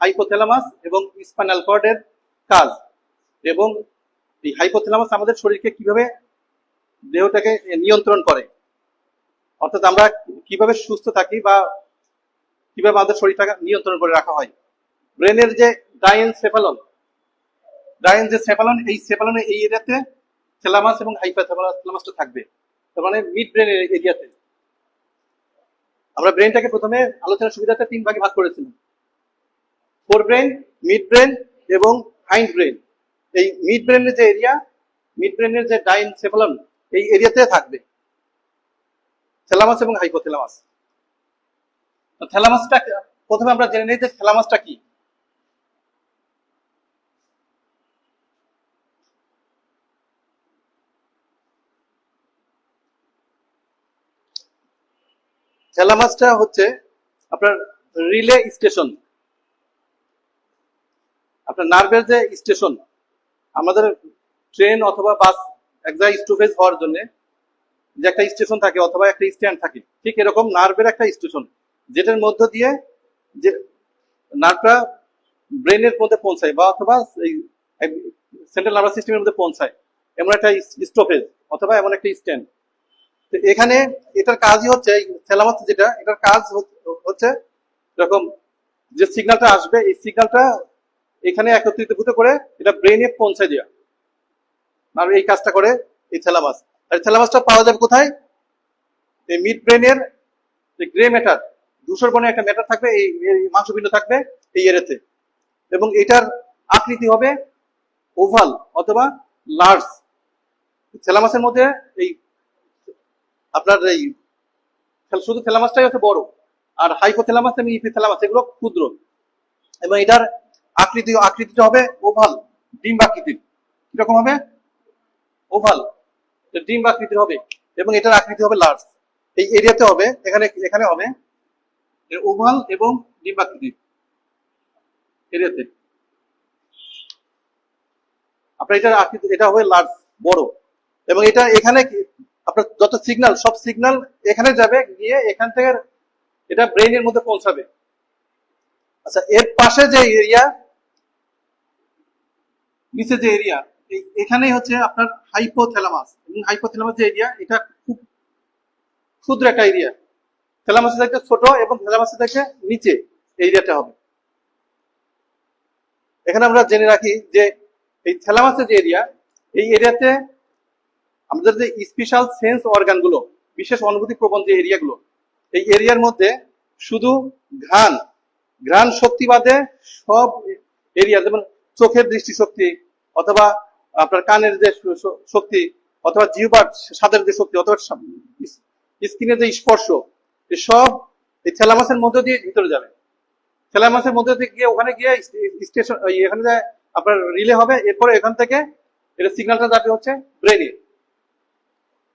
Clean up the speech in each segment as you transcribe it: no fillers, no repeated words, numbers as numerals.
Hypothalamus এবং spinal কর্ডের কাজ, এবং এই হাইপোথ্যালামাস আমাদের শরীরকে কিভাবে দেহটাকে নিয়ন্ত্রণ করে, অর্থাৎ আমরা কিভাবে সুস্থ থাকি বা কিভাবে আমাদের শরীরটাকে নিয়ন্ত্রণ করে রাখা হয়। ব্রেনের যে ডাইএনসেফালন, এই সেফালনের এই এরিয়াতে থ্যালামাস এবং হাইপোথ্যালামাসটা থাকবে, তার মানে মিড ব্রেনের এরিয়াতে। আমরা ব্রেনটাকে প্রথমে আলোচনার সুবিধাতে 3 ভাগে ভাগ করেছিলাম, ফোর ব্রেন, মিড ব্রেন এবং হাইন্ড ব্রেন। এই মিড ব্রেনের যে এরিয়া, মিড ব্রেনের যে ডাইএনসেফালন, এই এরিয়াতে থাকবে থ্যালামাস এবং হাইপোথ্যালামাস। থ্যালামাসটা প্রথমে আমরা জেনে নিই যে থ্যালামাসটা কি। থ্যালামাসটা হচ্ছে আপনার রিলে স্টেশন, আপনার নার্ভের যে স্টেশন, আমাদের ট্রেন অথবা বাস এক জায়গায় স্টপেজ হওয়ার জন্য যে একটা স্টেশন থাকে অথবা একটা স্ট্যান্ড থাকে, ঠিক এরকম নার্ভের একটা স্টেশন, যেটার মধ্য দিয়ে যে নার্ভটা ব্রেনের মধ্যে পৌঁছায় বা অথবা সেন্ট্রাল নার্ভাস সিস্টেমের মধ্যে পৌঁছায়, এমন একটা স্টপেজ অথবা এমন একটা স্ট্যান্ড। তো এখানে এটার কাজই হচ্ছে, থ্যালামাস যেটা, এটার কাজ হচ্ছে এরকম যে সিগন্যালটা আসবে, এই সিগন্যালটা এখানে একত্রিত করে এটা ব্রেনে পৌঁছে দেওয়া, আর এই কাজটা করে এই থ্যালামাস। আর থ্যালামাসটা পাওয়া যাবে কোথায়? এই মিড ব্রেনের গ্রে ম্যাটার, ধূসর বর্ণের একটা ম্যাটার থাকবে, এই মাংসপিণ্ড থাকবে এই এরিয়াতে, এবং এটার আকৃতি হবে ওভাল অথবা লার্জ। থ্যালামাসের মধ্যে এই আপনার এই শুধু থ্যালামাসটাই হচ্ছে বড়, আর হাইপোথ্যালামাস এবং ইপিথ্যালামাস এগুলো ক্ষুদ্র, এবং এটার আকৃতিটা হবে ওভাল, ডিম্ব আকৃতির। কিরকম হবে? ওভাল, ডিম্ব আকৃতির হবে, এবং এটার আকৃতি হবে লার্জ। এই এরিয়াতে হবে, এখানে হবে ওভাল এবং ডিম্ব আকৃতির এরিয়াতে। আপনার এটার আকৃতি, এটা হবে লার্জ, বড়, এবং এটা এখানে আপনার যত সিগন্যাল, সব সিগন্যাল এখানে যাবে, গিয়ে এখান থেকে এটা ব্রেনের মধ্যে পৌঁছাবে। আচ্ছা, এর পাশে যে এরিয়া, নিচে যে এরিয়া, এখানেই হচ্ছে আপনার হাইপোথ্যালামাস, এবং হাইপোথ্যালামাস যে এরিয়া, এটা খুব ক্ষুদ্র একটা এরিয়া, থ্যালামাসের থেকে ছোট এবং থ্যালামাসের থেকে নিচে এরিয়াটা হবে। এখানে আমরা জেনে রাখি যে এই থ্যালামাসের যে এরিয়া, এই এরিয়াতে আমাদের যে স্পেশাল সেন্স অর্গানগুলো, বিশেষ অনুভূতি প্রবণ যে এরিয়াগুলো, এই এরিয়ার মধ্যে শুধু ঘ্রাণ শক্তি বাদে সব এরিয়া, যেমন চোখের দৃষ্টিশক্তি অথবা আপনার কানের যে শক্তি অথবা জিহ্বার স্বাদের যে শক্তি অথবা স্কিনের যে স্পর্শ, সব এই থ্যালামাসের মধ্যে দিয়ে ভিতরে যাবে। থ্যালামাসের মধ্যে দিয়ে গিয়ে ওখানে গিয়ে স্টেশন, এখানে আপনার রিলে হবে, এরপরে এখান থেকে এটা সিগন্যালটা যাবে হচ্ছে ব্রেনে।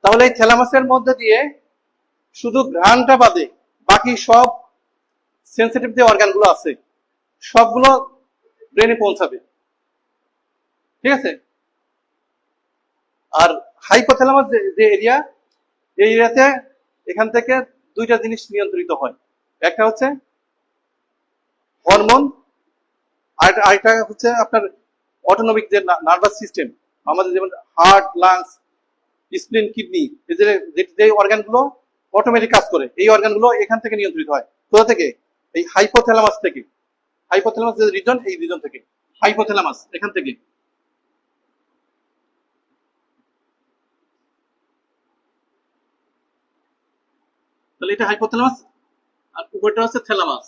তাহলে এই থ্যালামাসের মধ্যে দিয়ে শুধু ঘ্রাণটা বাদে বাকি সব সেন্সিটিভ যে অর্গানগুলো আছে সবগুলো ব্রেনে পৌঁছাবে, ঠিক আছে। আর হাইপোথ্যালামাস যে এরিয়া, এই এরিয়াতে এখান থেকে দুইটা জিনিস নিয়ন্ত্রিত হয়, একটা হচ্ছে হরমোন, আর আরেকটা হচ্ছে আপনার অটোনমিক যে নার্ভাস সিস্টেম, আমাদের যেমন হার্ট, লাংস, স্প্লিন, কিডনি, যে অর্গানগুলো অটোমেটিক কাজ করে, এই অর্গানগুলো এখান থেকে নিয়ন্ত্রিত হয়। কোথা থেকে? এই হাইপোথ্যালামাস থেকে। হাইপোথ্যালামাস যে রিজন, এই রিজন থেকে, হাইপোথ্যালামাস এখান থেকে। তাহলে এটা হাইপোথ্যালামাস, আর উপরটা হচ্ছে থ্যালামাস।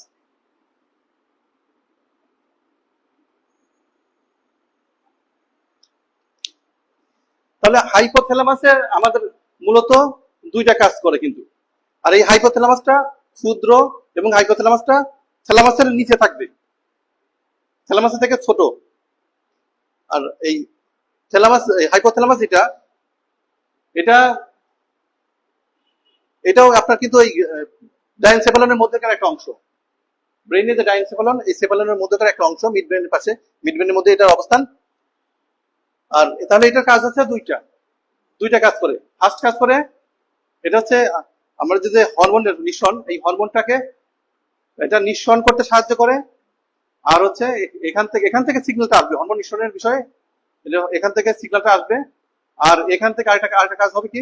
তাহলে হাইপোথ্যালামাসের আমাদের মূলত দুইটা কাজ করে কিন্তু, আর এই হাইপোথ্যালামাসটা ক্ষুদ্র এবং হাইপোথ্যালামাসটা থ্যালামাসের নিচে থাকবে, থ্যালামাসের থেকে ছোট। আর এই হাইপোথ্যালামাস এটাও আপনার কিন্তু এই ডাইএনসেফালনের মধ্যেকার একটা অংশ, ব্রেনের যে ডাইএনসেফালন, এই সেফালনের মধ্যেকার একটা অংশ, মিড ব্রেনের পাশে, মিড ব্রেনের মধ্যে এটার অবস্থান। আর তাহলে এটার কাজ হচ্ছে দুইটা কাজ করে। ফার্স্ট কাজ করে এটা হচ্ছে আমরা যে হরমোনের নিঃসরণ, এই হরমোনটাকে এটা নিঃসরণ করতে সাহায্য করে, আর হচ্ছে এখান থেকে সিগন্যালটা আসবে হরমোন নিঃসরণের বিষয়ে, এখান থেকে সিগন্যালটা আসবে। আর এখান থেকে আরেকটা কাজ হবে কি,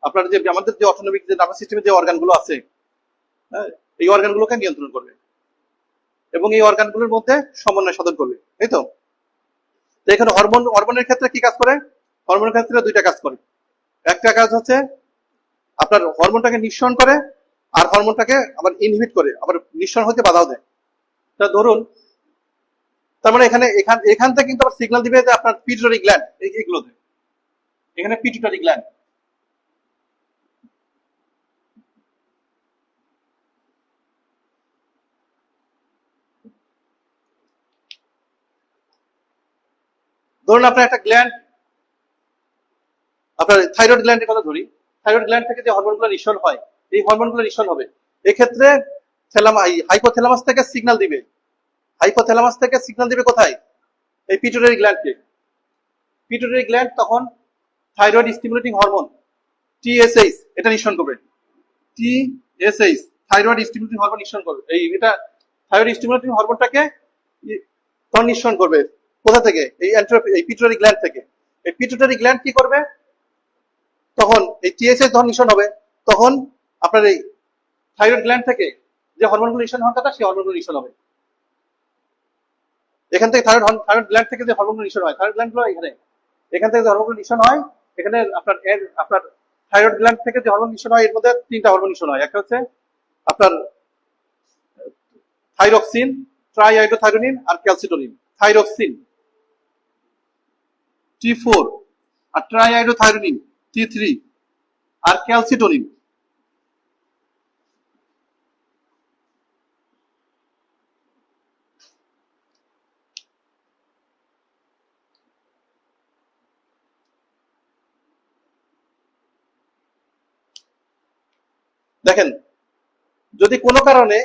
আপনার যে আমাদের যে অটোনমিক যে নার্ভাস সিস্টেমের যে অর্গানগুলো আছে, হ্যাঁ, এই অর্গানগুলোকে নিয়ন্ত্রণ করবে এবং এই অর্গানগুলোর মধ্যে সমন্বয় সাধন করবে, তাই তো। এখানে হরমোনের ক্ষেত্রে কি কাজ করে? হরমোনের ক্ষেত্রে দুইটা কাজ করে। একটা কাজ হচ্ছে আপনার হরমোনটাকে নিঃসরণ করে, আর হরমোনটাকে আবার ইনহিবিট করে, আবার নিঃসরণ হতে বাধাও দেয়। তা ধরুন, তার মানে এখান থেকে কিন্তু আবার সিগন্যাল দিবে যে আপনার পিটুইটারি গ্ল্যান্ড, এইগুলোতে, এখানে পিটুইটারি গ্ল্যান্ড। ধরুন আপনার একটা গ্ল্যান্ড, আপনার থাইরয়েড গ্ল্যান্ডের কথা ধরি, থাইরয়েড গ্ল্যান্ড থেকে যে হরমোনগুলো নিঃসরণ হয়, এই হরমোনগুলো নিঃসরণ হবে। এক্ষেত্রে হাইপোথ্যালামাস থেকে সিগন্যাল দিবে, হাইপোথ্যালামাস থেকে সিগন্যাল দিবে কোথায়? এই পিটুইটারি গ্ল্যান্ডকে। পিটুইটারি গ্ল্যান্ড তখন থাইরয়েড স্টিমুলেটিং হরমোন টিএসএইচ এটা নিঃসরণ করবে। টিএসএইচ থাইরয়েড স্টিমুলেটিং হরমোন নিঃসরণ করবে। এটা থাইরয়েড স্টিমুলেটিং হরমোনটাকে তখন নিঃসরণ করবে কোথা থেকে? এই পিটুইটারি গ্ল্যান্ড থেকে। এই পিটুইটারি গ্ল্যান্ড কি করবে? তখন এই টিএসএইচ যখন নিঃসরণ হবে, তখন আপনার এই থাইরয়েড গ্ল্যান্ড থেকে যে হরমোনগুলো নিঃসরণ হওয়ার কথা, সেই হরমোনগুলো নিঃসরণ হবে। এখান থেকে থাইরয়েড গ্ল্যান্ড থেকে যে হরমোনগুলো নিঃসরণ হয়, থাইরয়েড গ্ল্যান্ডগুলো এখান থেকে যে হরমোনগুলো নিঃসরণ হয়, এখানে আপনার থাইরয়েড গ্ল্যান্ড থেকে যে হরমোন নিঃসরণ হয়, এর মধ্যে তিনটা হরমোন নিঃসরণ হয়। একটা হচ্ছে আপনার থাইরক্সিন, ট্রাইআইডোথাইরোনিন আর ক্যালসিটোনিন। থাইরক্সিন T4, আর ট্রাইআইডোথাইরোনিন T3, আর ক্যালসিটোনিন। দেখেন, যদি কোনো কারণে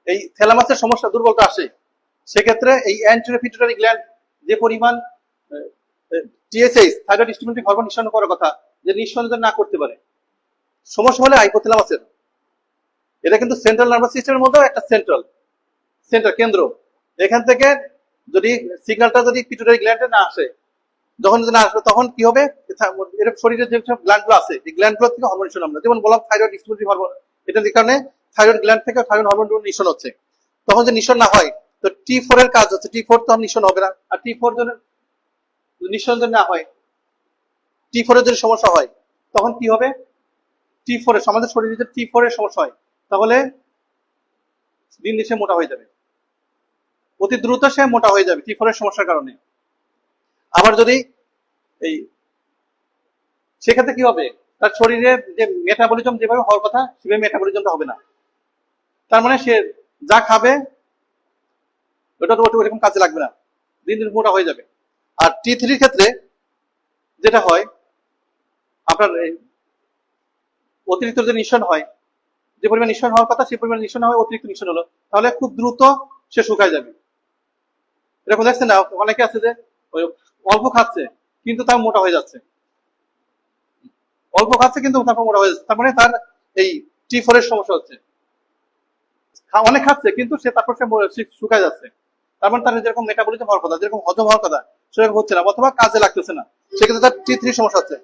এই থ্যালামাসের সমস্যা দুর্বলতা আসে, সেক্ষেত্রে এই অ্যান্টেরিয়র পিটুইটারি গ্ল্যান্ড যে পরিমাণ টিএসএইচ থাইরয়েড স্টিমুলেটিং হরমোন নিঃসরণ করার কথা, যে নিঃসরণ না করতে পারে, সমস্যা হলে হাইপোথ্যালামাসের। এটা কিন্তু সেন্ট্রাল নার্ভাস সিস্টেমের মধ্যে একটা কেন্দ্র। এখান থেকে যদি সিগন্যালটা যদি পিটুইটারি গ্ল্যান্ডে না আসে, যখন যদি না আসবে, তখন কি হবে? এর শরীরে যে সব গ্ল্যান্ডগুলো আছে, এই গ্ল্যান্ডগুলো থেকে হরমোন নিঃসরণ আমরা যেমন বললাম থাইরয়েড স্টিমুলেটিং হরমোন, এটার কারণে থাইরয়েড গ্ল্যান্ড থেকে থাইরয়েড হরমোন নিঃসরণ হচ্ছে। তখন যে নিঃসরণ না হয়, তো T4 এর কাজ হচ্ছে, T4 তখন নিঃসরণ হবে না। আর T4 জনের নিঃসরণ যদি না হয়, T4 এর যদি সমস্যা হয়, তখন কি হবে? T4 এর আমাদের শরীরে যদি T4 এর সমস্যা হয়, তাহলে দিন দিন সে মোটা হয়ে যাবে, অতি দ্রুত সে মোটা হয়ে যাবে T4 এর সমস্যার কারণে। আবার যদি এই সেক্ষেত্রে কি হবে? তার শরীরে যে মেটাবলিজম যেভাবে হওয়ার কথা, সেভাবে মেটাবলিজমটা হবে না। তার মানে সে যা খাবে ওটা তো ওরকম কাজে লাগবে না, দিন দিন মোটা হয়ে যাবে। আর T3 ক্ষেত্রে যেটা হয়, আপনার অতিরিক্ত যে নিঃসরণ হয়, যে পরিমাণ নিঃসরণ হওয়ার কথা, সেই পরিমাণ নিঃসরণ হয়, অতিরিক্ত নিঃসরণ হলো, তাহলে খুব দ্রুত সে শুকায় যাবে। এরকম দেখছেন না, অনেকে আছে যে অল্প খাচ্ছে কিন্তু তাও মোটা হয়ে যাচ্ছে, অল্প খাচ্ছে কিন্তু তারপর মোটা হয়ে যাচ্ছে। তার মানে তার এই T4 এর সমস্যা হচ্ছে। অনেক খাচ্ছে কিন্তু সে তারপর সে শুকায় যাচ্ছে। তার মানে তার যেরকম মেটাবলিজম হওয়ার কথা, যেরকম হজম হওয়ার কথা, সেরকম হচ্ছে না, অথবা কাজে লাগতেছে না, সেক্ষেত্রে তার T3 সমস্যা হচ্ছে।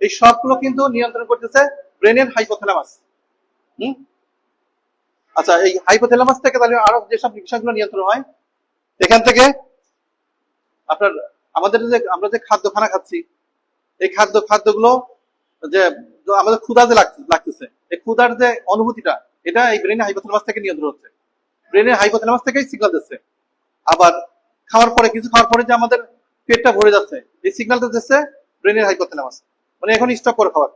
এই সবগুলো কিন্তু নিয়ন্ত্রণ করতেছে ব্রেনের হাইপোথ্যালামাস। আচ্ছা, এই হাইপোথ্যালামাস থেকে তাহলে আরো যেসব বিষয়গুলো নিয়ন্ত্রণ হয়, এখান থেকে আপনার আমরা যে খানা খাচ্ছি, এই খাদ্যগুলো যে আমাদের ক্ষুধা যে লাগতেছে, এই ক্ষুধার যে অনুভূতিটা, এটা এই ব্রেনের হাইপোথ্যালামাস থেকে নিয়ন্ত্রণ হচ্ছে, ব্রেনের হাইপোথ্যালামাস থেকেই সিগন্যাল দিচ্ছে। আবার কিছু খাওয়ার পরে যে আমাদের পেটটা ভরে যাচ্ছে, এই সিগন্যালটা দিচ্ছে ব্রেনের হাইপোথ্যালামাস, মানে এখন স্টপ করে খাওয়ার।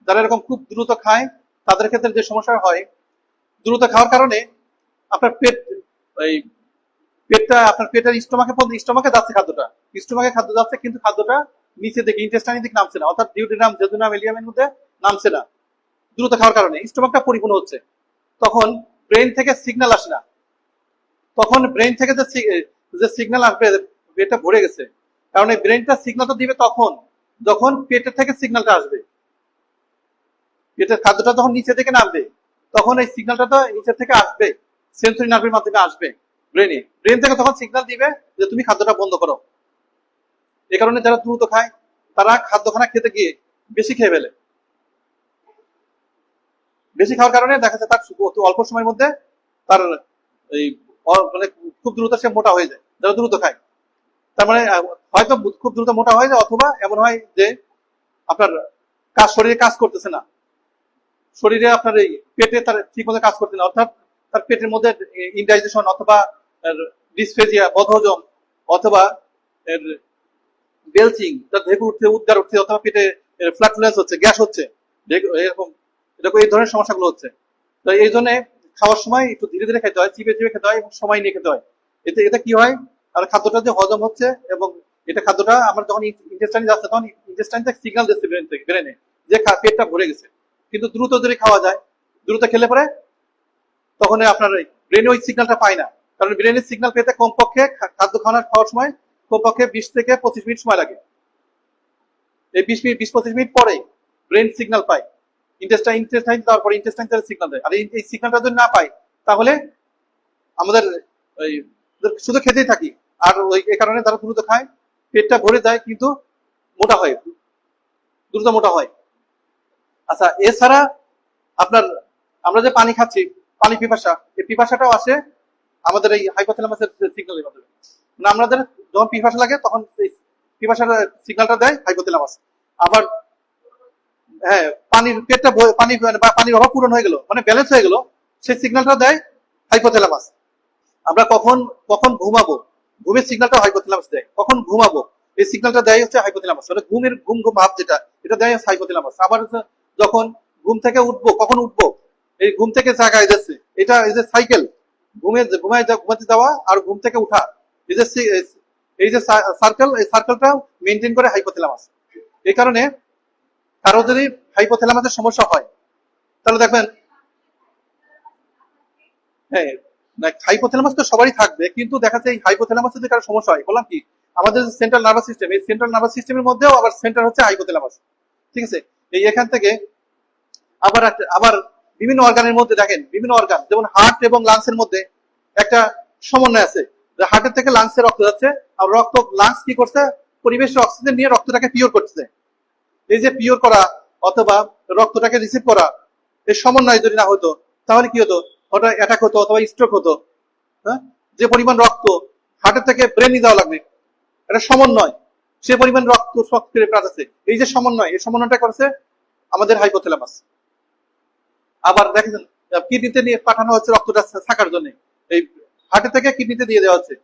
যারা এরকম খুব দ্রুত খায়, তাদের ক্ষেত্রে যে সমস্যা হয়, দ্রুত খাওয়ার কারণে আপনার পেটটা আপনার পেটের স্টোমাকে যাচ্ছে খাদ্যটা, স্টোমাকে খাদ্য যাচ্ছে, কিন্তু খাদ্যটা নিচে দিকে ইন্টেস্টাইনের দিকে নামছে না, অর্থাৎ ডিউটেনাম জেজুনাম ইলিয়ামের মধ্যে নামছে না। দ্রুত খাওয়ার কারণে স্টোমাকটা পরিপূর্ণ হচ্ছে, তখন ব্রেন থেকে সিগন্যাল আসে না। তখন ব্রেন থেকে যে সিগন্যাল আসবে, পেটটা ভরে গেছে, কারণ এই ব্রেনটা সিগন্যালটা দিবে তখন যখন পেটের থেকে সিগন্যালটা আসবে। পেটের খাদ্যটা যখন নিচে থেকে নামবে, তখন এই সিগন্যালটা তো নিচে থেকে আসবে, সেন্সরি নার্ভের মাধ্যমে আসবে। ব্রেন থেকে তখন সিগন্যাল দিবে যে তুমি খাদ্যটা বন্ধ করো। এই কারণে যারা দ্রুত খায় তারা খাদ্যখানা খেতে গিয়ে বেশি খেয়ে ফেলে। বেশি খাওয়ার কারণে দেখা যায় তার অল্প সময়ের মধ্যে তার এই মানে খুব দ্রুত সে মোটা হয়ে যায় যারা দ্রুত খায়। তার মানে হয়তো খুব দ্রুত মোটা হয়ে যায়, অথবা এমন হয় যে আপনার শরীরে কাজ করতেছে না, শরীরে আপনার এই পেটে তার ঠিক মতো কাজ করতে না, অর্থাৎ তার পেটের মধ্যে ইনডাইজেশন অথবা ডিসফেজিয়া বদহজম অথবা বেলচিং, তার ঢেকুর উঠছে, উদ্গার উঠছে, অথবা পেটে ফ্ল্যাটুলেন্স হচ্ছে, গ্যাস হচ্ছে, এরকম এই ধরনের সমস্যাগুলো হচ্ছে। তো এই জন্য খাওয়ার সময় একটু ধীরে ধীরে খেতে হয়, চিপে চিপে খেতে হয় এবং সময় নিয়ে খেতে হয়। এতে কি হয়, আর খাদ্যটা যে হজম হচ্ছে এবং এটা খাদ্যটা আমরা যখন ইন্টেস্টাইনে যাচ্ছে তখন ইন্টেস্টাইন থেকে সিগন্যাল দিচ্ছে ব্রেনে যে পেটটা ভরে গেছে। কিন্তু দ্রুত যদি খাওয়া যায়, দ্রুত খেলে পরে তখন আপনার ব্রেনে ওই সিগন্যালটা পায় না, কারণ ব্রেনের সিগন্যাল পেতে কমপক্ষে খাদ্য খাওয়ার সময় কমপক্ষে 20 থেকে 25 মিনিট সময় লাগে। এই 20-25 মিনিট পরে ব্রেন সিগন্যাল পায়, ইন্টেস্টাইন দেওয়ার পরে ইন্টেস্টাইন তার সিগন্যাল দেয়। আর এই সিগন্যালটা যদি না পাই তাহলে আমাদের শুধু খেতেই থাকি, আর এই কারণে তারা দ্রুত খায়, পেটটা ভরে যায় কিন্তু মোটা হয়, দ্রুত মোটা হয়। আচ্ছা, এছাড়া আপনার আমরা যে পানি খাচ্ছি, পানি পিপাসা, এই পিপাসাটাও আসে আমাদের এই হাইপোথ্যালামাসের সিগন্যালের মাধ্যমে। না, আমাদের যখন পিপাসা লাগে তখন পিপাসার সিগন্যালটা দেয় হাইপোথ্যালামাস। আবার হ্যাঁ, পানির পেটটা পানির অভাব পূরণ হয়ে গেল, মানে ব্যালেন্স হয়ে গেল, সেই সিগন্যালটা দেয় হাইপোথ্যালামাস। আমরা কখন কখন ঘুমাবো, ঘুমের সিগন্যালটা হাইপোথ্যালামাস দেয়। কখন ঘুমাবো এই সিগন্যালটা দেয় হচ্ছে হাইপোথ্যালামাস, মানে ঘুম ভাব যেটা, এটা দেয় হাইপোথ্যালামাস। আবার যখন ঘুম থেকে উঠবো, কখন উঠবো, এই ঘুম থেকে জাগায় যাচ্ছে, এটা এই যে সাইকেল, ঘুমাতে যাওয়া আর ঘুম থেকে উঠা, এই যে সার্কেল, এই সার্কেলটা মেনটেন করে হাইপোথ্যালামাস। এই কারণে কারো যদি হাইপোথ্যালামাসের সমস্যা হয় তাহলে দেখবেন, হ্যাঁ, হাইপোথ্যালামাস তো সবারই থাকবে, কিন্তু দেখা যায় এই হাইপোথ্যালামাসে যদি কারো সমস্যা হয়, বললাম কি আমাদের সেন্ট্রাল নার্ভাস সিস্টেম, এই সেন্ট্রাল নার্ভাস সিস্টেমের মধ্যেও আবার সেন্টার হচ্ছে হাইপোথ্যালামাস। ঠিক আছে, এই এখান থেকে আবার বিভিন্ন অর্গানের মধ্যে দেখেন, বিভিন্ন অর্গান যেমন হার্ট এবং লাংসের মধ্যে একটা সমন্বয় আছে, হার্টের থেকে লাংসে রক্ত যাচ্ছে, আর লাংস কি করছে, পরিবেশের অক্সিজেন নিয়ে রক্তটাকে পিওর করছে। এই যে পিওর করা অথবা রক্তটাকে রিসিভ করা, এই সমন্বয় যদি না হতো তাহলে কি হতো, হঠাৎ অ্যাটাক হতো অথবা স্ট্রোক হতো। হ্যাঁ, যে পরিমাণ রক্ত হার্টের থেকে ব্রেনে যাওয়া লাগবে, এটা সমন্বয়, সে পরিমাণ রক্ত শক্তির কাজ আছে। এই যে সমন্বয়, এই সমন্বয়টা করছে আমাদের হাইপোথ্যালামাস। আবার দেখেছেন কিডনিতে নিয়ে পাঠানো হচ্ছে রক্তটা থাকার জন্য, এই হার্টের থেকে কিডনিতে দিয়ে দেওয়া হচ্ছে,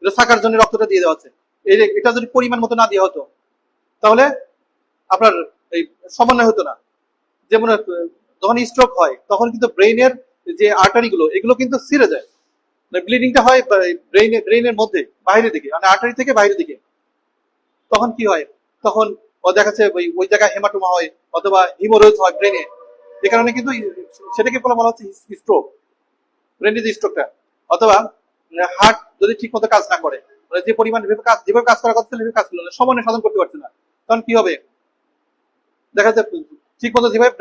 এটা থাকার জন্য রক্তটা দিয়ে দেওয়া হচ্ছে। এটা যদি পরিমাণ মতো না দেওয়া হতো তাহলে আপনার এই সমন্বয় হতো না। যেমন যখন স্ট্রোক হয় তখন কিন্তু ব্রেইনের যে আর্টারি গুলো, এগুলো কিন্তু ছিঁড়ে যায়, ব্লিডিংটা হয় ব্রেইনের মধ্যে বাইরের দিকে, মানে আর্টারি থেকে বাইরের দিকে। তখন কি হয়, তখন দেখা যাচ্ছে ওই জায়গায় হেমাটোমা হয় অথবা হিমোরয়েজ হয় ব্রেনে। এই কারণে কিন্তু সেটাকে বলা হচ্ছে স্ট্রোক, ব্রেনের যে স্ট্রোকটা। অথবা হার্ট যদি ঠিক মতো কাজ না করে, মানে যে পরিমাণ যেভাবে কাজ করা কথা সেভাবে কাজ করলো না, সমন্বয় সাধন করতে পারছে না, তখন কি হবে, দেখা যাচ্ছে ঠিক মতো যেভাবে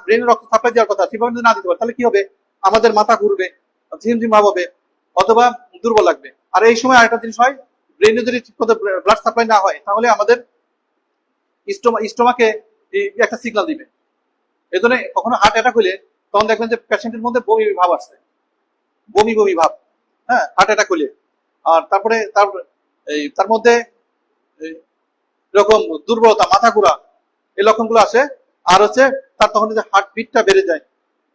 ব্রেনের রক্ত সাপ্লাই দেওয়ার কথা সেভাবে যদি না দিতে পারে তাহলে কি হবে, আমাদের মাথা ঘুরবে, ঝিমঝিম ভাব হবে অথবা দুর্বল লাগবে। আর এই সময় আরেকটা জিনিস হয়, ব্রেনে যদি ঠিক মতো ব্লাড সাপ্লাই না হয় তাহলে আমাদের স্টোমাকে একটা সিগন্যাল দিবে। এই জন্য কখনো হার্ট অ্যাটাক হলে তখন দেখবেন যে পেশেন্টের মধ্যে বমি ভাব আসছে, বমি ভাব, হ্যাঁ, হার্ট অ্যাটাক হলে। আর তারপরে তার মধ্যে এরকম দুর্বলতা, মাথা ঘোরা, এই লক্ষণগুলো আসে। আর হচ্ছে তার তখন যে হার্ট বিটটা বেড়ে যায়,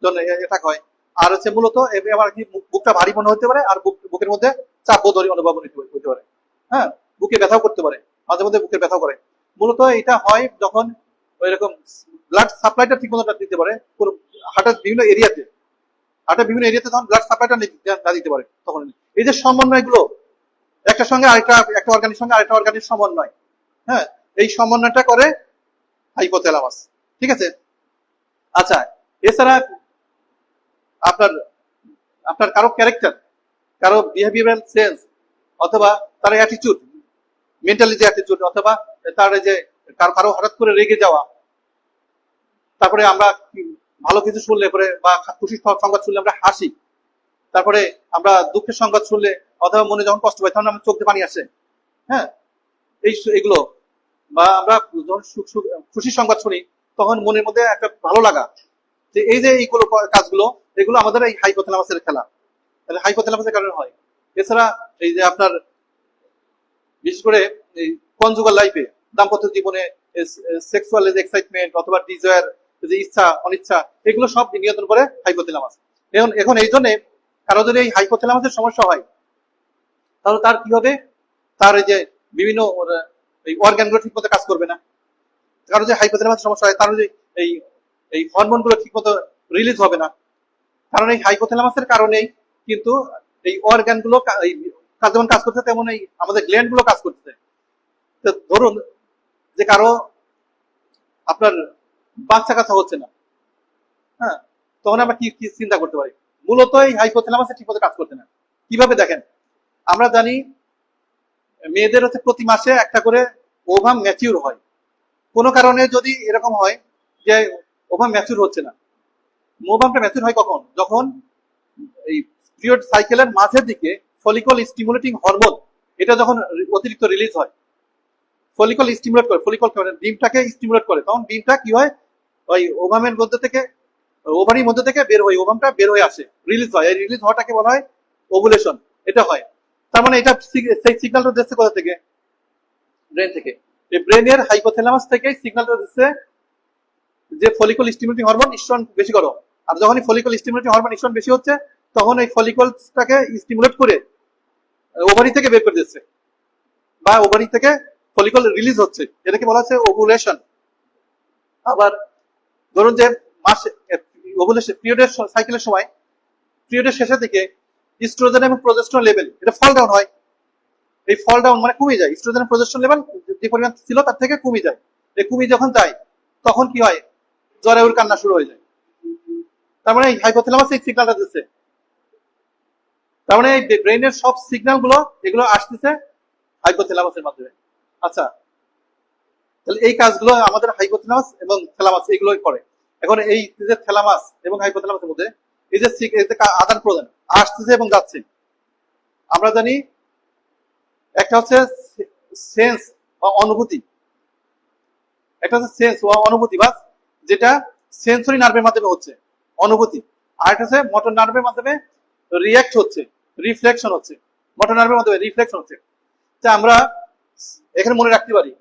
জন্য অ্যাটাক হয়। আর হচ্ছে মূলত আবার কি বুকটা ভারী মনে হতে পারে, আর বুকের মধ্যে চাপ বোধ অনুভব হতে পারে। হ্যাঁ, বুকে ব্যথাও করতে পারে, মাঝে মধ্যে বুকের ব্যথাও করে। মূলত এটা হয় যখন ওইরকম ব্লাড সাপ্লাইটা ঠিক মতো দিতে পারে হার্টের বিভিন্ন এরিয়াতে, তখন ব্লাড সাপ্লাইটা না দিতে পারে। তখন এই যে সমন্বয়গুলো, একটা সঙ্গে একটা অর্গানের সঙ্গে আরেকটা অর্গানের সমন্বয়, হ্যাঁ, এই সমন্বয়টা করে হাইপোথ্যালামাস। ঠিক আছে। আচ্ছা, এছাড়া আপনার কারো ক্যারেক্টার, কারো বিহেভিয়ারাল সেন্স অথবা তার অ্যাটিটিউড, মেন্টালি যে অ্যাটিটিউড, অথবা তার যে কারো হঠাৎ করে রেগে যাওয়া, তারপরে আমরা ভালো কিছু শুনলে পরে বা খুশি সংবাদ শুনলে আমরা হাসি, তারপরে আমরা দুঃখের সংবাদ শুনলে অথবা মনে যখন কষ্ট পাই তখন আমার চোখ দিয়ে পানি আসে। হ্যাঁ, এইগুলো, বা আমরা যখন খুশির সংবাদ শুনি তখন মনের মধ্যে একটা ভালো লাগা, যে এই যে এইগুলো কাজগুলো, এগুলো আমাদের এই হাইপোথ্যালামাসের খেলা, তাহলে হাইপোথ্যালামাসের কারণে হয়। এছাড়া এই যে আপনার বিশেষ করে এই কনজুগাল লাইফে, দাম্পত্য জীবনে সেক্সুয়াল এক্সাইটমেন্ট অথবা ডিজায়ার, যে ইচ্ছা অনিচ্ছা, এগুলো সব নিয়ন্ত্রণ করে হাইপোথ্যালামাস। এখন এই জন্য কারো যদি এই হাইপোথ্যালামাসের সমস্যা হয় তাহলে তার কি হবে, তার এই যে বিভিন্ন এই অর্গানগুলো ঠিক মতো কাজ করবে না। কারো যে হাইপোথ্যালামাসের সমস্যা হয় তার যে এই এই হরমোনগুলো ঠিক মতো রিলিজ হবে না, কারণ এই হাইপোথ্যালামাসের কারণেই কিন্তু এই অর্গানগুলো যেমন কাজ করছে তেমন এই আমাদের গ্ল্যান্ড গুলো কাজ করছে। তো ধরুন যে কারো আপনার বাচ্চা কাচ্চা হচ্ছে না, হ্যাঁ, তখন আমরা কি কি চিন্তা করতে পারি? মূলত এই হাইপোথ্যালামাসে ঠিক মতো কাজ করছে না। কিভাবে দেখেন, আমরা জানি মেয়েদের হচ্ছে প্রতি মাসে একটা করে ওভাম ম্যাচিউর হয়। কোনো কারণে যদি এরকম হয় যে ওভাম ম্যাচিউর হচ্ছে না, ওভামটা ম্যাচিউর হয় কখন? যখন এই পিরিয়ড সাইকেলের মাঝের দিকে ফলিকল স্টিমুলেটিং হরমোন এটা যখন অতিরিক্ত রিলিজ হয়, ফলিকল স্টিমুলেট করে, ফলিকল ডিমটাকে স্টিমুলেট করে, তখন ডিমটা কি হয়, ওই ওভামের মধ্যে থেকে, ওভারির মধ্যে থেকে বের হয়ে, ওভামটা বের হয়ে আসে, রিলিজ হয়। এই রিলিজ হওয়াটাকে বলা হয় ওভুলেশন। এটা হয়, তার মানে এটা সেই সিগন্যালটা দিচ্ছে কোথা থেকে? ব্রেন থেকে। এই ব্রেনের হাইপোথ্যালামাস থেকে সিগন্যালটা দিচ্ছে যে ফলিকল স্টিমুলেটিং হরমোন ইস্ট্রন বেশি করো। আর যখনই ফলিকল স্টিমুলেটিং হরমোন ইস্ট্রন বেশি হচ্ছে তখন এই ফলিকলটাকে স্টিমুলেট করে ওভারি থেকে বের করে দিচ্ছে, বা ওভারি থেকে ফলিকল রিলিজ হচ্ছে, এটাকে বলা হচ্ছে ওভুলেশন। আবার ধরুন যে মাসে ওভুলেশন পিরিয়ডের সাইকেলের সময়, পিরিয়ডের শেষের দিকে ইস্ট্রোজেন এবং প্রোজেস্টেরন লেভেল এটা ফল ডাউন হয়। এই ফল ডাউন মানে কমে যায়, ইস্ট্রোজেন প্রোজেস্টেরন লেভেল যে পরিমাণ ছিল তার থেকে কমে যায়। এই কমে যখন যায় তখন কি হয়, জরায়ুর কান্না শুরু হয়ে যায়। তার মানে এই হাইপোথ্যালামাস এই সিগন্যালটা দিচ্ছে। তার মানে এই ব্রেনের সব সিগন্যাল গুলো এগুলো আসতেছে হাইপোথ্যালামাসের মাধ্যমে। আচ্ছা, তাহলে এই কাজগুলো আমাদের হাইপোথ্যালামাস এবং থ্যালামাস এগুলোই করে। এখন এই যে থ্যালামাস এবং হাইপোথ্যালামাসের মধ্যে এই যে আদান প্রদান আসতেছে এবং যাচ্ছে, আমরা জানি একটা হচ্ছে সেন্স বা অনুভূতি, একটা হচ্ছে সেন্স বা অনুভূতি, বা যেটা সেন্সরি নার্ভের মাধ্যমে হচ্ছে অনুভূতি, আর একটা হচ্ছে মোটর নার্ভের মাধ্যমে রিঅ্যাক্ট হচ্ছে, রিফ্লেকশন হচ্ছে, মোটর নার্ভের মাধ্যমে রিফ্লেকশন হচ্ছে। তা আমরা এখানে মনে রাখতে পারি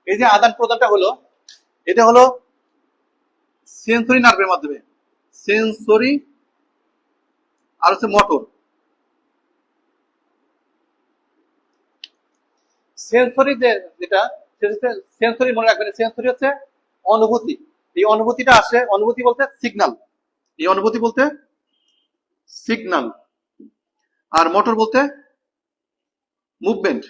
এই যে আদান প্রদানটা হলো, এটা হলো সেন্সরি নার্ভের মাধ্যমে, সেন্সরি আর হচ্ছে মোটর। সেন্সরি যেটা সেটা সেন্সরি মনে রাখবেন, সেন্সরি হচ্ছে অনুভূতি। এই অনুভূতিটা আসে, অনুভূতি বলতে সিগন্যাল, এই অনুভূতি বলতে সিগন্যাল, আর মোটর বলতে মুভমেন্ট।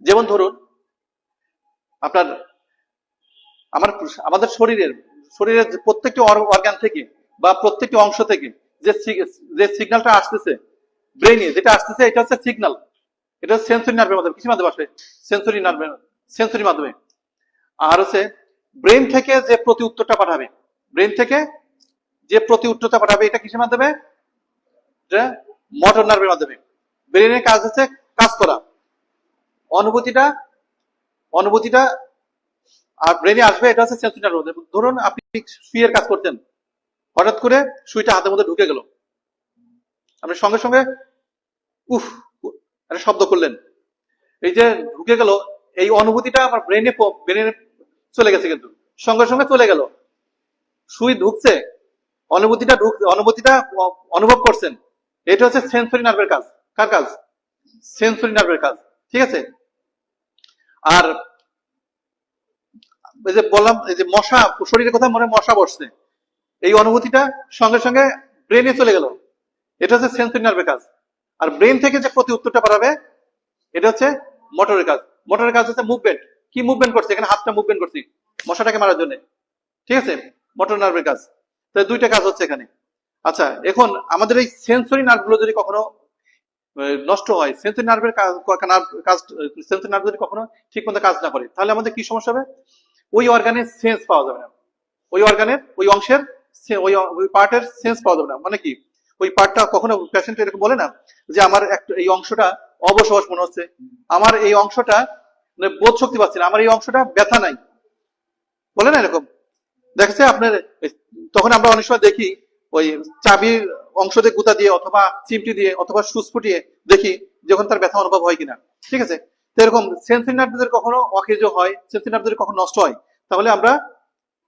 যেমন ধরুন আপনার আমাদের শরীরের প্রত্যেকটি অর্গান থেকে বা প্রত্যেকটি অংশ থেকে যে সিগন্যালটা আসতেছে ব্রেইনে, যেটা আসতেছে এটা হচ্ছে সিগন্যাল, এটা সেন্সরি নার্ভের মাধ্যমে, কিছু মাধ্যমে আসে, সেন্সরি মাধ্যমে। আর হচ্ছে ব্রেন থেকে যে প্রতি উত্তরটা পাঠাবে, ব্রেন থেকে যে প্রতি উত্তরটা পাঠাবে এটা কিসের মাধ্যমে? মোটর নার্ভের মাধ্যমে। ব্রেনের কাজ হচ্ছে কাজ করা, অনুভূতিটা আর ব্রেনে আসবে, এটা হচ্ছে সেন্সরি নার্ভ। ধরুন আপনি সুইয়ের কাজ করতেন, হঠাৎ করে সুইটা হাতের মধ্যে ঢুকে গেল, আপনি সঙ্গে সঙ্গে উফ একটা শব্দ করলেন, এই যে ঢুকে গেল, এই অনুভূতিটা আমার ব্রেনে চলে গেছে, কিন্তু সঙ্গে সঙ্গে চলে গেল, সুই ঢুকছে, অনুভূতিটা অনুভব করছেন, এটা হচ্ছে সেন্সরি নার্ভের কাজ। কার কাজ? সেন্সরি নার্ভের কাজ, ঠিক আছে। আর এই যে বললাম, এই যে মশা, শরীরের কথা মনে মশা বসছে, এই অনুভূতিটা সঙ্গে সঙ্গে ব্রেনে চলে গেল, এটা হচ্ছে সেন্সরি নার্ভের কাজ। আর ব্রেন থেকে যে প্রতি উত্তরটা পাঠাবে এটা হচ্ছে মোটরের কাজ। মোটরের কাজ হচ্ছে মুভমেন্ট। কি মুভমেন্ট করছে? এখানে হাতটা মুভমেন্ট করছি মশাটাকে মারার জন্য, ঠিক আছে, মোটর নার্ভের কাজ। তাই দুইটা কাজ হচ্ছে এখানে। আচ্ছা, এখন আমাদের এই সেন্সরি নার্ভগুলো যদি কখনো নষ্ট হয়, সেন্সরি নার্ভের কাজ, সেন্সরি নার্ভ যদি কখনো ঠিক মতো কাজ না করে, তাহলে আমাদের কি সমস্যা হবে? ওই অর্গানের সেন্স পাওয়া যাবে না, ওই অর্গানের ওই অংশের ওই পার্টের সেন্স পাওয়া যাবে না। মানে কি, ওই পার্টটা কখনো পেশেন্ট এরকম বলে না যে আমার একটা এই অংশটা অবশ অবশ মনে হচ্ছে, আমার এই অংশটা মানে বোধ শক্তি পাচ্ছি না, আমার এই অংশটা ব্যথা নাই, বলে না এরকম। দেখেছে আপনার, তখন আমরা অনেক সময় দেখি ওই চাবির অংশ দিয়ে গুতা দিয়ে অথবা চিমটি দিয়ে অথবা সুচ ফুটিয়ে দেখি যখন তার ব্যথা অনুভব হয় কিনা। ঠিক আছে, তো এরকম সেন্সরি নার্ভ যদি কখনো অকেজ হয়, সেন্সরি নার্ভ যদি কখনো নষ্ট হয়, তাহলে আমরা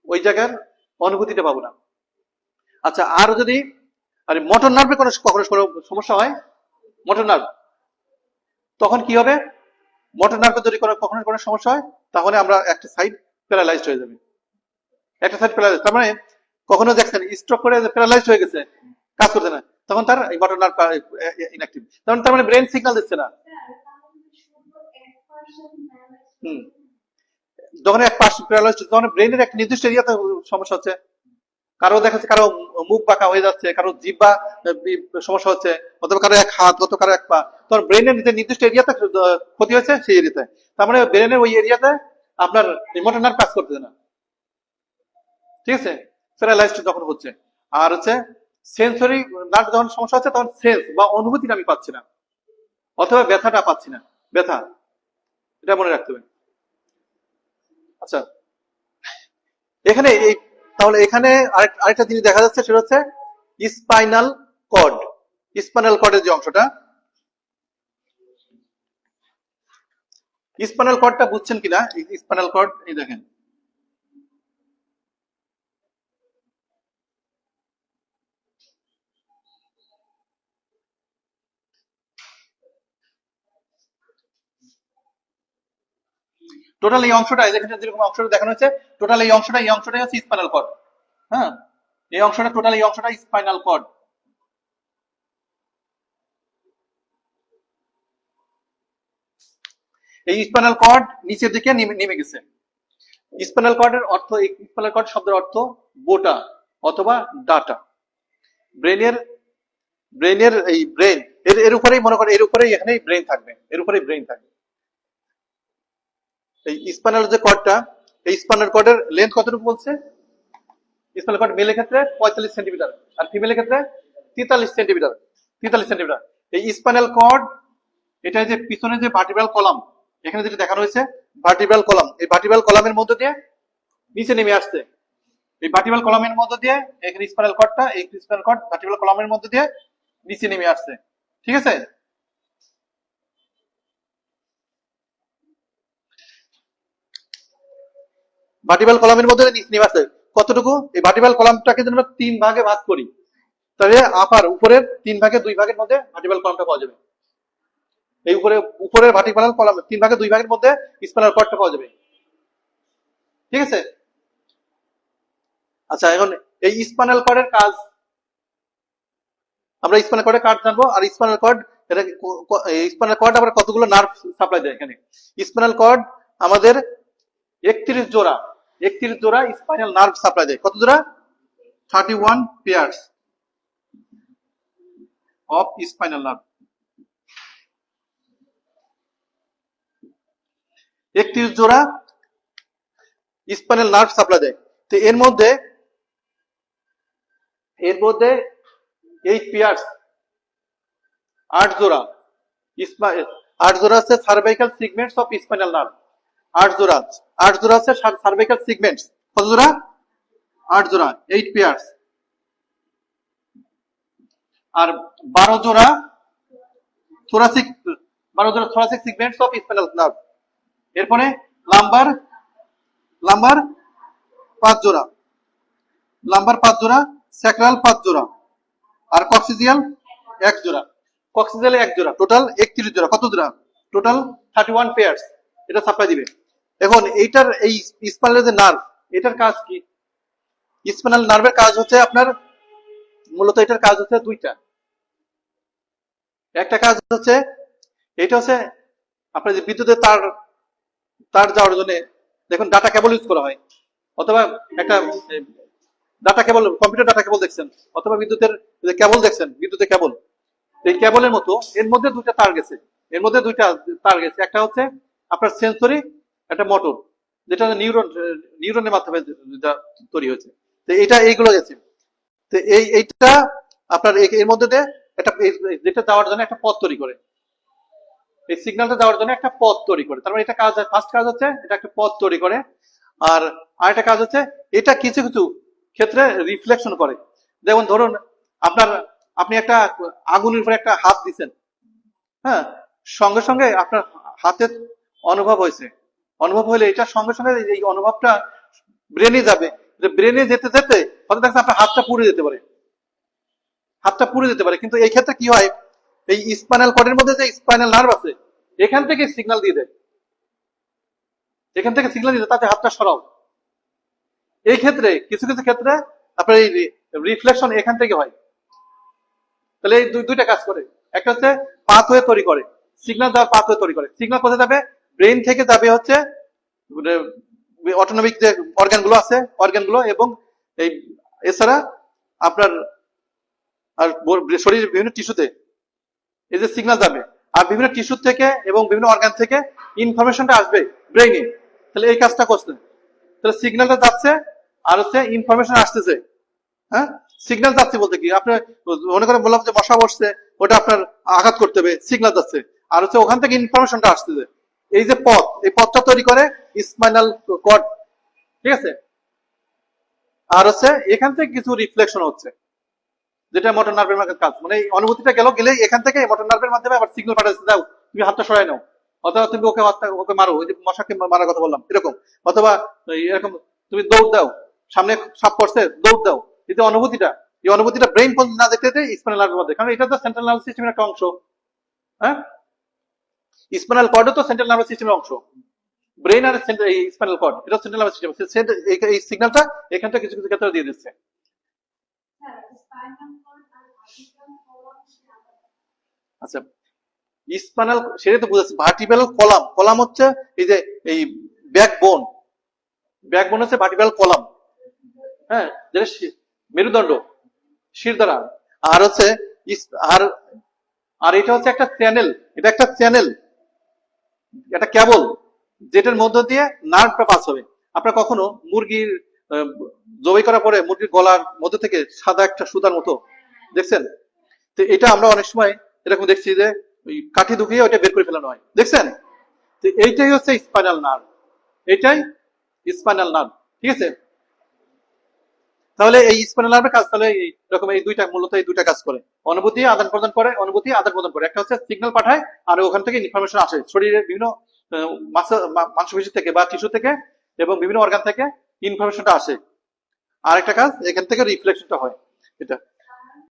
ওই জায়গার অনুভূতিটা পাবো না। আচ্ছা, আর যদি আরে মোটর নার্ভে কোনো কখনো সমস্যা হয়, মোটর নার্ভ, তখন কি হবে? মোটর নার্ভে যদি কখনো কোনো সমস্যা হয়, তাহলে আমরা একটা সাইড প্যারালাইজড হয়ে যাবে, একটা সাইড প্যারালাইজ। তার মানে কখনো দেখছেন স্ট্রোক করে প্যারালাইজড হয়ে গেছে, কাজ করছে না, তখন তার এই মোটর নার্ভ ইনঅ্যাক্টিভ, তার মানে ব্রেন সিগন্যাল দিচ্ছে না। হুম, যখন এক পাশ প্যারালাইজড, তখন ব্রেনের একটা নির্দিষ্ট এরিয়াতে সমস্যা হচ্ছে। কারো দেখা যাচ্ছে কারো মুখ বাঁকা হয়ে যাচ্ছে, কারো জিহ্বা সমস্যা হচ্ছে, অথবা কারো এক হাত, অথবা কারো এক পা, তখন ব্রেনের যে নির্দিষ্ট এরিয়াতে ক্ষতি হয়েছে সেই এরিয়াতে, তার মানে ব্রেনের ওই এরিয়াতে আপনার মোটর নার্ভ কাজ করতেছে না। ঠিক আছে, প্যারালাইজড যখন হচ্ছে। আর হচ্ছে সেন্সরি নার্ভ যখন সমস্যা হচ্ছে, তখন সেন্স বা অনুভূতিটা আমি পাচ্ছি না, অথবা ব্যথাটা পাচ্ছি না, ব্যথা, এটা মনে রাখতে হবে। আচ্ছা, এখানে এই তাহলে এখানে আরেকটা জিনিস দেখা যাচ্ছে, সেটা হচ্ছে স্পাইনাল কর্ড। স্পাইনাল কর্ডের যে অংশটা, স্পাইনাল কর্ডটা বুঝছেন কিনা? স্পাইনাল কর্ড, এই দেখেন, টোটাল এই অংশটা, দেখেন যেরকম অংশটা দেখানো হচ্ছে, টোটাল এই অংশটাই হচ্ছে স্পাইনাল কর্ড। হ্যাঁ, এই অংশটা টোটাল এই অংশটা স্পাইনাল কর্ড। এই স্পাইনাল কর্ড নিচের দিকে নেমে গেছে। স্পাইনাল কর্ডের অর্থ, এই স্পাইনাল কর্ড শব্দের অর্থ বোটা অথবা ডাটা। ব্রেনের ব্রেনের এই ব্রেন এর উপরেই মনে করে, এর উপরেই এখানেই ব্রেন থাকবে, এর উপরেই ব্রেন থাকবে। এই স্পাইনাল যে কর্ডটা, এই স্পাইনাল কর্ডের লেন্থ কতটুকু বলছে? স্পাইনাল কর্ড মেলের ক্ষেত্রে 45 সেন্টিমিটার, আর ফিমেলের ক্ষেত্রে 43 সেন্টিমিটার। 43 সেন্টিমিটার। এই স্পাইনাল কর্ড, এটা যে পিছনে যে ভার্টিব্রাল কলাম, এখানে যেটা দেখানো হয়েছে ভার্টিব্রাল কলাম, এই ভার্টিব্রাল কলামের মধ্যে দিয়ে নিচে নেমে আসছে। এই ভার্টিব্রাল কলামের মধ্যে দিয়ে এখানে স্পাইনাল কর্ডটা, এই স্পাইনাল কর্ড ভার্টিব্রাল কলামের মধ্যে দিয়ে নিচে নেমে আসছে। ঠিক আছে, ভার্টিব্রাল কলামের মধ্যে নিচে নেমে আসছে কতটুকু? এই ভার্টিব্রাল কলামটাকে যদি আমরা 3 ভাগে ভাগ করি, তাহলে আপার উপরের 3 ভাগে 2 ভাগের মধ্যে ভার্টিব্রাল কলামটা পাওয়া যাবে। এই উপরের ভার্টিব্রাল কলাম 3 ভাগে 2 ভাগের মধ্যে স্পাইনাল কর্ডটা পাওয়া যাবে। ঠিক আছে, আচ্ছা, এখন এই স্পাইনাল কর্ডের কাজ, আমরা স্পাইনাল কর্ডের কাজ জানবো। আর স্পাইনাল কর্ড, এটা স্পাইনাল কর্ড আবার কতগুলো নার্ভ সাপ্লাই দেয় এখানে? স্পাইনাল কর্ড আমাদের 31 জোড়া, 31 জোড়া স্পাইনাল নার্ভ সাপ্লাই দেয়। কত জোড়া? 31 পেয়ার্স অফ স্পাইনাল নার্ভ। 31 জোড়া স্পাইনাল নার্ভ সাপ্লাই দেয়। তো এর মধ্যে 8 পেয়ার্স, 8 জোড়া 8 জোড়া আছে সার্ভাইকাল সিগমেন্টস অফ স্পাইনাল নার্ভ। 8 জোড়া আছে সার্ভাইকাল সিগমেন্টস। কত জোড়া? 8 জোড়া, 8 পেয়ার্স। আর 12 জোড়া থোরাসিক, 12 জোড়া থোরাসিক সিগমেন্টস অফ স্পাইনাল নার্ভ। এরপরে লাম্বার 5 জোড়া, লাম্বার 5 জোড়া, স্যাক্রাল 5 জোড়া, আর কক্সিজিয়াল 1 জোড়া। কক্সিজিয়ালে 1 জোড়া, টোটাল 31 জোড়া। কত জোড়া? টোটাল 31 পেয়ার্স এটা সাপ্লাই দিবে। এখন এইটার এই স্পাইনাল যে নার্ভ, এটার কাজ কি? স্পাইনাল নার্ভের কাজ হচ্ছে আপনার, মূলত এটার কাজ হচ্ছে দুইটা। একটা কাজ হচ্ছে, এটা হচ্ছে আপনার যে বিদ্যুতের তার যাওয়ার জন্য দেখুন ডাটা কেবল ইউজ করা হয়, অথবা একটা data cable, computer data cable দেখছেন, অথবা বিদ্যুতের কেবল দেখছেন, বিদ্যুতের কেবল। এই কেবলের মতো এর মধ্যে দুইটা তার গেছে, একটা হচ্ছে আপনার সেন্সরি, একটা মোটর। যেটা নিউরনের মাধ্যমে যেটা তৈরি হয়েছে। তো এটা এইগুলো গেছে। তো এইটা আপনার এর মধ্যে দিয়ে একটা যেটা যাওয়ার জন্য একটা পথ তৈরি করে, এই সিগন্যালটা যাওয়ার জন্য একটা পথ তৈরি করে। তার মানে এটা কাজ, ফার্স্ট কাজ হচ্ছে এটা একটা পথ তৈরি করে। আর আরেকটা কাজ হচ্ছে এটা কিছু কিছু ক্ষেত্রে রিফ্লেকশন করে। যেমন ধরুন আপনি একটা আগুনের উপরে একটা হাত দিচ্ছেন, হ্যাঁ, সঙ্গে সঙ্গে আপনার হাতের অনুভব হয়েছে, অনুভব হলে এটা সঙ্গে সঙ্গে এই অনুভবটা ব্রেনে যাবে, ব্রেনে যেতে যেতে হয়তো দেখছেন আপনার হাতটা পুড়ে যেতে পারে, হাতটা পুড়ে যেতে পারে। কিন্তু এই ক্ষেত্রে কি হয়, এই স্পাইনাল কর্ডের মধ্যে যে স্পাইনাল নার্ভ আছে এখান থেকে সিগন্যাল দিয়ে দেয়, এখান থেকে সিগন্যাল দিয়ে দেয় তাতে হাতটা সরাও। এই ক্ষেত্রে কিছু কিছু ক্ষেত্রে আপনার এই রিফ্লেকশন এখান থেকে হয়। তাহলে এই দুইটা কাজ করে, একটা হচ্ছে পাথওয়ে তৈরি করে, সিগন্যাল দেওয়ার পাথওয়ে তৈরি করে। সিগন্যাল কোথায় যাবে, ব্রেন থেকে যাবে হচ্ছে অটোনমিক যে অর্গানগুলো আছে অর্গানগুলো, এবং এই এছাড়া আপনার আর শরীরের বিভিন্ন টিস্যুতে এই যে সিগন্যাল যাবে, আর বিভিন্ন টিস্যু থেকে এবং বিভিন্ন অর্গান থেকে ইনফরমেশনটা আসবে ব্রেইনে। তাহলে এই কাজটা করছে, তাহলে সিগন্যালটা যাচ্ছে আর হচ্ছে ইনফরমেশন আসতেছে। হ্যাঁ, সিগন্যাল যাচ্ছে বলতে কি, আপনি মনে করেন বললাম যে মশা বসছে, ওটা আপনার আঘাত করতে হবে, সিগন্যাল যাচ্ছে, আর হচ্ছে ওখান থেকে ইনফরমেশনটা আসতেছে। এই যে পথ, এই পথটা তৈরি করে স্পাইনাল কর্ড, ঠিক আছে। আর হচ্ছে এখান থেকে কিছু রিফ্লেকশন হচ্ছে, যেটা মোটর নার্ভের মাধ্যমে কাজ, মানে এই অনুভূতিটা গেলে এখান থেকে মোটর নার্ভের মাধ্যমে আবার সিগন্যাল পাঠাচ্ছে, দাও তুমি হাতটা সরাই নাও, অথবা তুমি ওকে মারো, ওই যে মশাকে মারার কথা বললাম এরকম, অথবা এরকম তুমি দৌড় দাও, সামনে সাপ পড়ছে দৌড় দাও। এই যে অনুভূতিটা, এই অনুভূতিটা ব্রেন না দেখতে স্পাইনাল নার্ভের মধ্যে, কারণ এটা তো সেন্ট্রাল নার্ভাস সিস্টেমের একটা অংশ। হ্যাঁ, স্পাইনাল কর্ডও তো সেন্ট্রাল নার্ভাস সিস্টেমের অংশ। ব্রেন আর স্পাইনাল কর্ড এটা সেন্ট্রাল নার্ভাস সিস্টেম, এই সিগন্যালটা এখান থেকে কিছু কিছু ক্ষেত্রে দিয়ে দিচ্ছে। আচ্ছা, স্পাইনাল সেটা তো বুঝাচ্ছি, ভার্টিব্রাল কলাম, কলাম হচ্ছে এই যে এই ব্যাকবোন, ব্যাকবোন হচ্ছে ভার্টিব্রাল কলাম, হ্যাঁ, যেটা মেরুদণ্ড শিরদাঁড়া। আর হচ্ছে আর আর এটা হচ্ছে একটা চ্যানেল, এটা একটা চ্যানেল, একটা কেবল, যেটার মধ্য দিয়ে নার্ভটা পাস হবে। আপনার কখনো মুরগির জবাই করার পরে মুরগির গলার মধ্যে থেকে সাদা একটা সুতার মতো দেখছেন? তো এটা আমরা অনেক সময় এরকম দেখছি যে ওই কাঠি ঢুকিয়ে ওইটা বের করে ফেলানো হয়, দেখছেন? তো এইটাই হচ্ছে স্পাইনাল নার্ভ, এটাই স্পাইনাল নার্ভ, ঠিক আছে। তাহলে এই স্পাইনাল নার্ভের কাজ তাহলে এরকম এই দুইটা, মূলত এই দুইটা কাজ করে, অনুভূতি আদান প্রদান করে, অনুভূতি আদান প্রদান করে। একটা হচ্ছে সিগন্যাল পাঠায় আর ওখান থেকে ইনফরমেশন আসে শরীরের বিভিন্ন মাংসপেশি থেকে বা টিস্যু থেকে এবং বিভিন্ন অর্গান থেকে ইনফরমেশনটা আসে। আর একটা কাজ এখান থেকে রিফ্লেকশনটা হয়, এটা